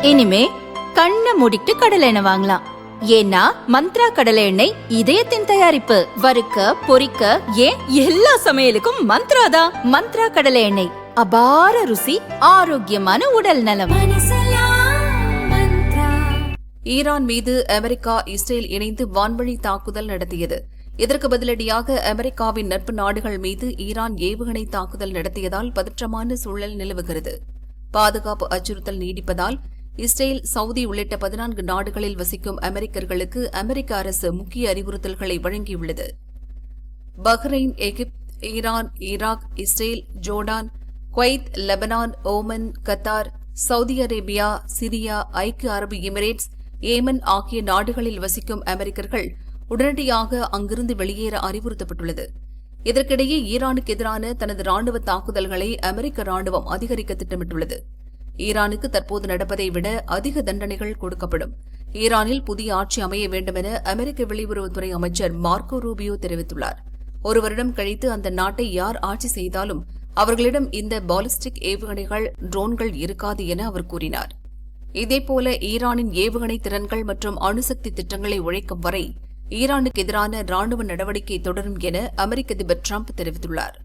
இனிமே கண்ணை மூடிட்டு கடலை எண்ணெய் வாங்கலாம். ஏன்னா மந்த்ரா கடலை எண்ணெய் இதயத்தின் தயாரிப்பு. வறுக்க பொரிக்க ஏன் எல்லா சமையலுக்கும் மந்த்ரா தான். மந்த்ரா கடலை எண்ணெய், அபார ருசி, ஆரோக்கியமான உடல் நலம். ஈரான் மீது அமெரிக்கா, இஸ்ரேல் இணைந்து வான்வழி தாக்குதல் நடத்தியது. இதற்கு பதிலடியாக அமெரிக்காவின் நட்பு நாடுகள் மீது ஈரான் ஏவுகணை தாக்குதல் நடத்தியதால் பதற்றமான சூழல் நிலவுகிறது. பாதுகாப்பு அச்சுறுத்தல் நீடிப்பதால் இஸ்ரேல், சவுதி உள்ளிட்ட 14 நாடுகளில் வசிக்கும் அமெரிக்கர்களுக்கு அமெரிக்க அரசு முக்கிய அறிவுறுத்தல்களை வழங்கியுள்ளது. Bahrain, Egypt, Iran, Iraq, Israel, Jordan, Kuwait, Lebanon, Oman, Qatar, Saudi Arabia, Syria, ஐக்கிய அரபு எமிரேட்ஸ், ஏமன் ஆகிய நாடுகளில் வசிக்கும் அமெரிக்கர்கள் உடனடியாக அங்கிருந்து வெளியேற அறிவுறுத்தப்பட்டுள்ளது. இதற்கிடையே ஈரானுக்கு எதிரான தனது ராணுவ தாக்குதல்களை அமெரிக்க ராணுவம் அதிகரிக்க திட்டமிட்டுள்ளது. ஈரானுக்கு தற்போது நடப்பதை விட அதிக தண்டனைகள் கொடுக்கப்படும். ஈரானில் புதிய ஆட்சி அமைய வேண்டுமென அமெரிக்க வெளியுறவுத்துறை அமைச்சர் மார்க்கோ ரூபியோ தெரிவித்துள்ளார். ஒரு வருடம் கழித்து அந்த நாட்டை யார் ஆட்சி செய்தாலும் அவர்களிடம் இந்த பாலிஸ்டிக் ஏவுகணைகள், ட்ரோன்கள் இருக்காது என அவர் கூறினார். இதேபோல ஈரானின் ஏவுகணை திறன்கள் மற்றும் அணுசக்தி திட்டங்களை உழைக்கும் வரை ஈரானுக்கு எதிரான ராணுவ நடவடிக்கை தொடரும் என அமெரிக்க அதிபர் டிரம்ப் தெரிவித்துள்ளார்.